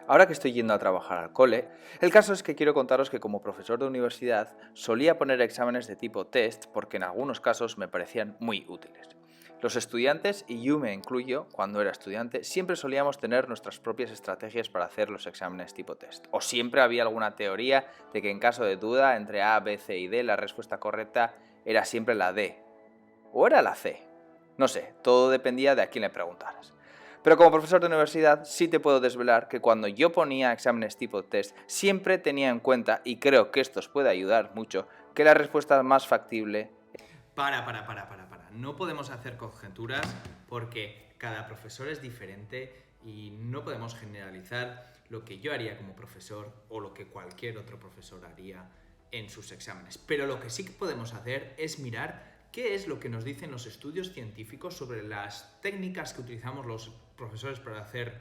Ahora que estoy yendo a trabajar al cole, el caso es que quiero contaros que como profesor de universidad solía poner exámenes de tipo test porque en algunos casos me parecían muy útiles. Los estudiantes, y yo me incluyo, cuando era estudiante, siempre solíamos tener nuestras propias estrategias para hacer los exámenes tipo test. O siempre había alguna teoría de que en caso de duda entre A, B, C y D, la respuesta correcta era siempre la D. ¿O era la C? No sé, todo dependía de a quién le preguntaras. Pero como profesor de universidad sí te puedo desvelar que cuando yo ponía exámenes tipo test siempre tenía en cuenta, y creo que esto os puede ayudar mucho, que la respuesta más factible... Para. No podemos hacer conjeturas porque cada profesor es diferente y no podemos generalizar lo que yo haría como profesor o lo que cualquier otro profesor haría en sus exámenes. Pero lo que sí que podemos hacer es mirar qué es lo que nos dicen los estudios científicos sobre las técnicas que utilizamos los profesores para hacer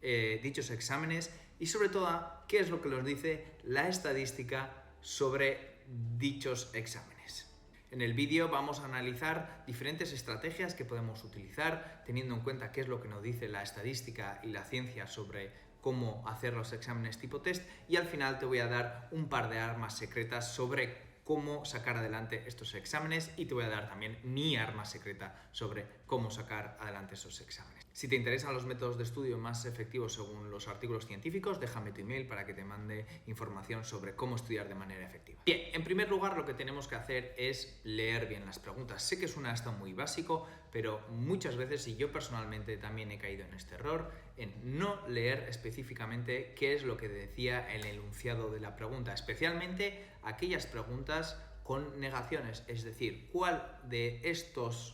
dichos exámenes y sobre todo qué es lo que nos dice la estadística sobre dichos exámenes. En el vídeo vamos a analizar diferentes estrategias que podemos utilizar teniendo en cuenta qué es lo que nos dice la estadística y la ciencia sobre cómo hacer los exámenes tipo test y al final te voy a dar un par de armas secretas sobre cómo sacar adelante estos exámenes y te voy a dar también mi arma secreta sobre cómo sacar adelante esos exámenes. Si te interesan los métodos de estudio más efectivos según los artículos científicos, déjame tu email para que te mande información sobre cómo estudiar de manera efectiva. Bien, en primer lugar lo que tenemos que hacer es leer bien las preguntas. Sé que suena esto muy básico, pero muchas veces, y yo personalmente también he caído en este error, en no leer específicamente qué es lo que decía el enunciado de la pregunta, especialmente aquellas preguntas con negaciones, es decir, cuál de estos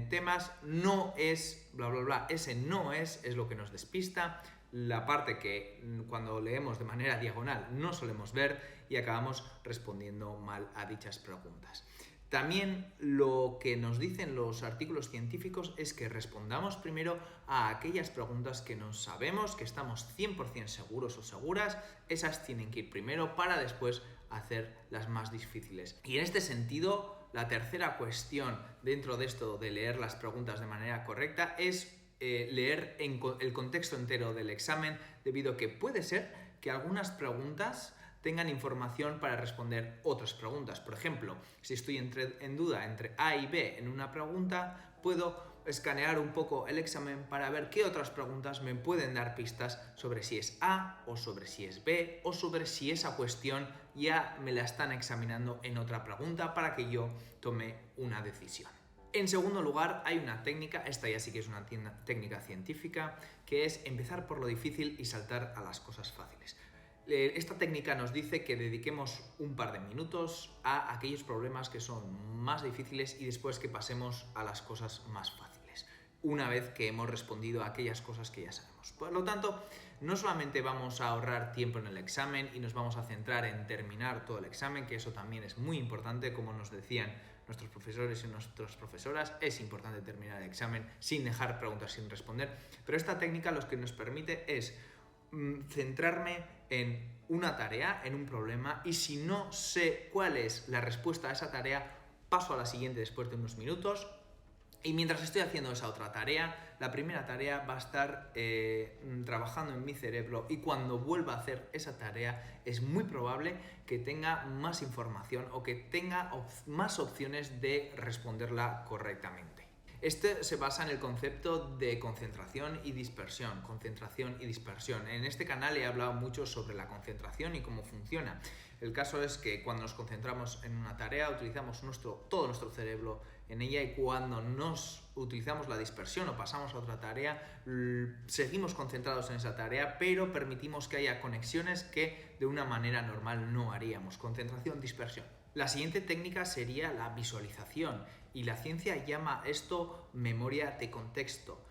temas no es bla bla bla, ese no es lo que nos despista, la parte que cuando leemos de manera diagonal no solemos ver y acabamos respondiendo mal a dichas preguntas. También lo que nos dicen los artículos científicos es que respondamos primero a aquellas preguntas que no sabemos, que estamos 100% seguros o seguras, esas tienen que ir primero para después hacer las más difíciles. Y en este sentido, la tercera cuestión dentro de esto de leer las preguntas de manera correcta es leer el contexto entero del examen, debido a que puede ser que algunas preguntas tengan información para responder otras preguntas. Por ejemplo, si estoy en duda entre A y B en una pregunta, puedo escanear un poco el examen para ver qué otras preguntas me pueden dar pistas sobre si es A o sobre si es B o sobre si esa cuestión ya me la están examinando en otra pregunta para que yo tome una decisión. En segundo lugar, hay una técnica, esta ya sí que es una técnica científica, que es empezar por lo difícil y saltar a las cosas fáciles. Esta técnica nos dice que dediquemos un par de minutos a aquellos problemas que son más difíciles y después que pasemos a las cosas más fáciles, una vez que hemos respondido a aquellas cosas que ya sabemos. Por lo tanto, no solamente vamos a ahorrar tiempo en el examen y nos vamos a centrar en terminar todo el examen, que eso también es muy importante, como nos decían nuestros profesores y nuestras profesoras, es importante terminar el examen sin dejar preguntas sin responder, pero esta técnica lo que nos permite es centrarme en una tarea, en un problema, y si no sé cuál es la respuesta a esa tarea, paso a la siguiente después de unos minutos, y mientras estoy haciendo esa otra tarea, la primera tarea va a estar trabajando en mi cerebro, y cuando vuelva a hacer esa tarea es muy probable que tenga más información o que tenga más opciones de responderla correctamente. Este se basa en el concepto de concentración y dispersión. Concentración y dispersión. En este canal he hablado mucho sobre la concentración y cómo funciona. El caso es que cuando nos concentramos en una tarea, utilizamos todo nuestro cerebro en ella, y cuando nos utilizamos la dispersión o pasamos a otra tarea, seguimos concentrados en esa tarea, pero permitimos que haya conexiones que de una manera normal no haríamos. Concentración, dispersión. La siguiente técnica sería la visualización, y la ciencia llama esto memoria de contexto.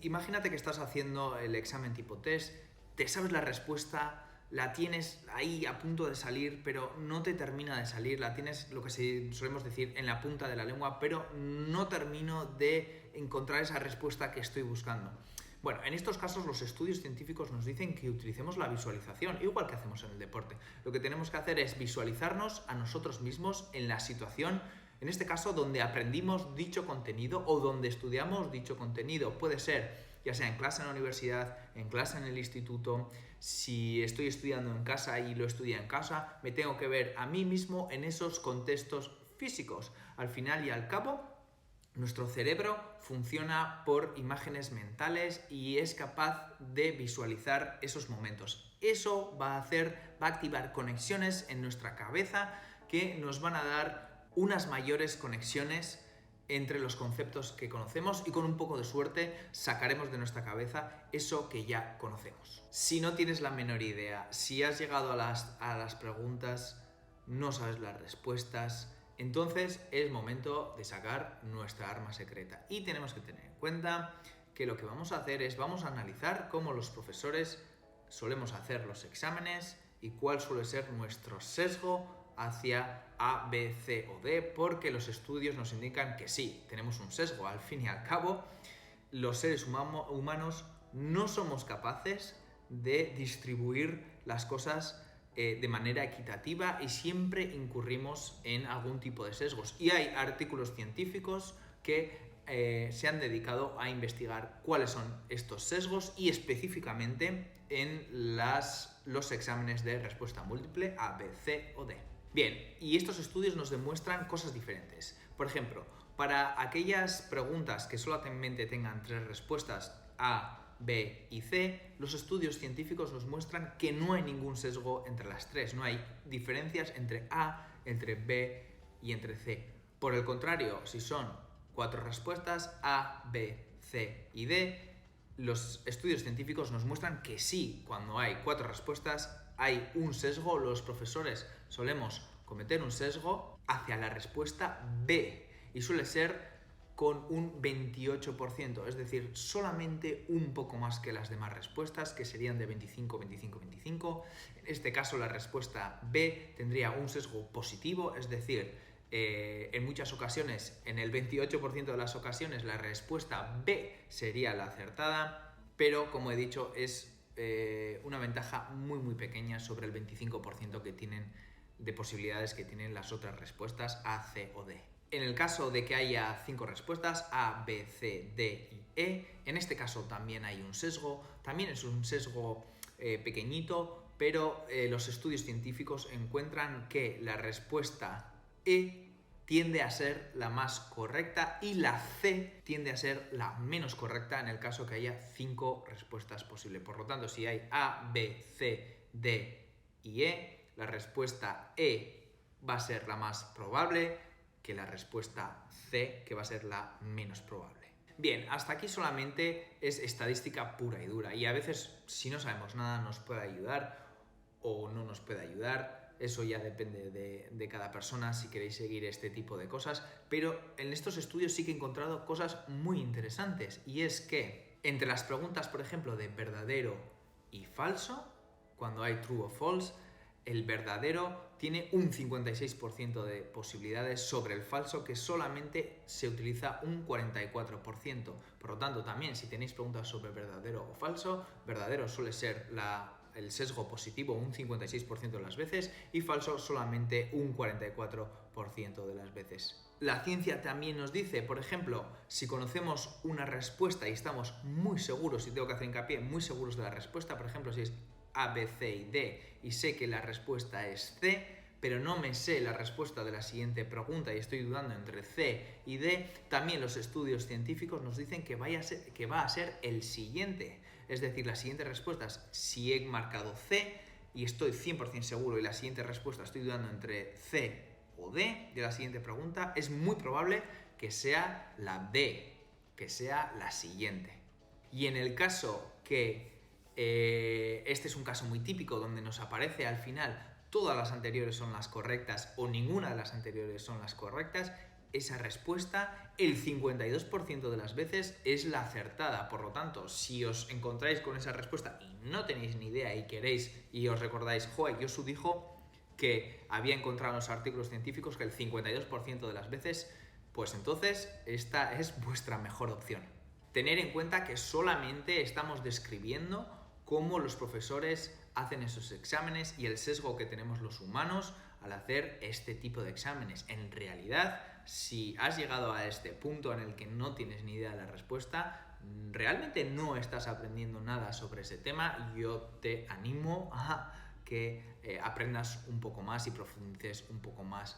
Imagínate que estás haciendo el examen tipo test, te sabes la respuesta, la tienes ahí a punto de salir, pero no te termina de salir, la tienes, lo que solemos decir, en la punta de la lengua, pero no termino de encontrar esa respuesta que estoy buscando. Bueno, en estos casos los estudios científicos nos dicen que utilicemos la visualización, igual que hacemos en el deporte. Lo que tenemos que hacer es visualizarnos a nosotros mismos en la situación, en este caso donde aprendimos dicho contenido o donde estudiamos dicho contenido. Puede ser ya sea en clase en la universidad, en clase en el instituto. Si estoy estudiando en casa y lo estudio en casa, me tengo que ver a mí mismo en esos contextos físicos. Al final y al cabo, nuestro cerebro funciona por imágenes mentales y es capaz de visualizar esos momentos. Eso va a activar conexiones en nuestra cabeza que nos van a dar unas mayores conexiones entre los conceptos que conocemos y con un poco de suerte sacaremos de nuestra cabeza eso que ya conocemos. Si no tienes la menor idea, si has llegado a las preguntas, no sabes las respuestas, entonces es momento de sacar nuestra arma secreta. Y tenemos que tener en cuenta que lo que vamos a hacer es, vamos a analizar cómo los profesores solemos hacer los exámenes y cuál suele ser nuestro sesgo hacia A, B, C o D, porque los estudios nos indican que sí, tenemos un sesgo. Al fin y al cabo, los seres humanos no somos capaces de distribuir las cosas de manera equitativa y siempre incurrimos en algún tipo de sesgos. Y hay artículos científicos que se han dedicado a investigar cuáles son estos sesgos y específicamente en los exámenes de respuesta múltiple A, B, C o D. Bien, y estos estudios nos demuestran cosas diferentes. Por ejemplo, para aquellas preguntas que solamente tengan 3 respuestas, A, B y C, los estudios científicos nos muestran que no hay ningún sesgo entre las 3, no hay diferencias entre A, entre B y entre C. Por el contrario, si son 4 respuestas, A, B, C y D, los estudios científicos nos muestran que sí, cuando hay 4 respuestas, hay un sesgo. Los profesores solemos cometer un sesgo hacia la respuesta B y suele ser con un 28%, es decir, solamente un poco más que las demás respuestas, que serían de 25, 25, 25. En este caso, la respuesta B tendría un sesgo positivo, es decir, en muchas ocasiones, en el 28% de las ocasiones, la respuesta B sería la acertada, pero como he dicho, es una ventaja muy muy pequeña sobre el 25% que tienen de posibilidades que tienen las otras respuestas A, C o D. En el caso de que haya 5 respuestas, A, B, C, D y E, en este caso también hay un sesgo, también es un sesgo pequeñito, pero los estudios científicos encuentran que la respuesta E tiende a ser la más correcta y la C tiende a ser la menos correcta en el caso que haya 5 respuestas posibles. Por lo tanto, si hay A, B, C, D y E, la respuesta E va a ser la más probable que la respuesta C, que va a ser la menos probable. Bien, hasta aquí solamente es estadística pura y dura y a veces si no sabemos nada nos puede ayudar o no nos puede ayudar. Eso ya depende de cada persona si queréis seguir este tipo de cosas, pero en estos estudios sí que he encontrado cosas muy interesantes y es que entre las preguntas, por ejemplo, de verdadero y falso, cuando hay true o false, el verdadero tiene un 56% de posibilidades sobre el falso, que solamente se utiliza un 44%. Por lo tanto, también si tenéis preguntas sobre verdadero o falso, verdadero suele ser el sesgo positivo un 56% de las veces y falso solamente un 44% de las veces. La ciencia también nos dice, por ejemplo, si conocemos una respuesta y estamos muy seguros, y tengo que hacer hincapié, muy seguros de la respuesta, por ejemplo, si es A, B, C y D y sé que la respuesta es C, pero no me sé la respuesta de la siguiente pregunta y estoy dudando entre C y D, también los estudios científicos nos dicen que va a ser el siguiente. Es decir, las siguientes respuestas, si he marcado C y estoy 100% seguro y la siguiente respuesta estoy dudando entre C o D de la siguiente pregunta, es muy probable que sea la D, que sea la siguiente. Y en el caso que este es un caso muy típico donde nos aparece al final todas las anteriores son las correctas o ninguna de las anteriores son las correctas, esa respuesta el 52% de las veces es la acertada. Por lo tanto, si os encontráis con esa respuesta y no tenéis ni idea y queréis y os recordáis, joder, Josu dijo que había encontrado en los artículos científicos que el 52% de las veces, pues entonces esta es vuestra mejor opción. Tener en cuenta que solamente estamos describiendo cómo los profesores hacen esos exámenes y el sesgo que tenemos los humanos al hacer este tipo de exámenes. En realidad, si has llegado a este punto en el que no tienes ni idea de la respuesta, realmente no estás aprendiendo nada sobre ese tema, yo te animo a que aprendas un poco más y profundices un poco más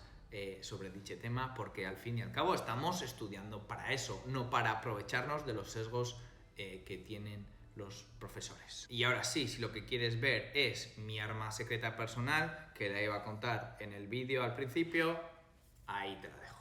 sobre dicho tema, porque al fin y al cabo estamos estudiando para eso, no para aprovecharnos de los sesgos que tienen los profesores. Y ahora sí, si lo que quieres ver es mi arma secreta personal, que la iba a contar en el vídeo al principio, ahí te la dejo.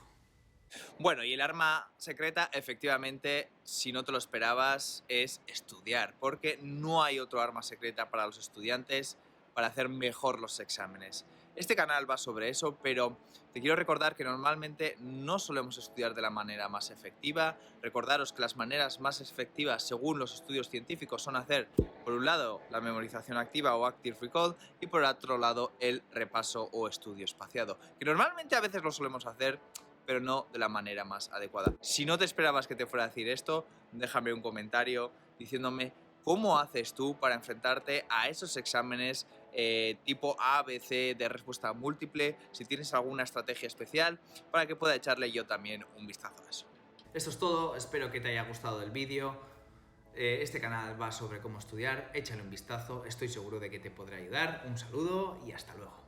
Bueno, y el arma secreta, efectivamente, si no te lo esperabas, es estudiar, porque no hay otro arma secreta para los estudiantes para hacer mejor los exámenes. Este canal va sobre eso, pero te quiero recordar que normalmente no solemos estudiar de la manera más efectiva. Recordaros que las maneras más efectivas, según los estudios científicos, son hacer, por un lado, la memorización activa o active recall, y por otro lado, el repaso o estudio espaciado, que normalmente a veces lo solemos hacer, pero no de la manera más adecuada. Si no te esperabas que te fuera a decir esto, déjame un comentario diciéndome cómo haces tú para enfrentarte a esos exámenes tipo A, B, C de respuesta múltiple, si tienes alguna estrategia especial para que pueda echarle yo también un vistazo a eso. Esto es todo, espero que te haya gustado el vídeo. Este canal va sobre cómo estudiar, échale un vistazo, estoy seguro de que te podrá ayudar. Un saludo y hasta luego.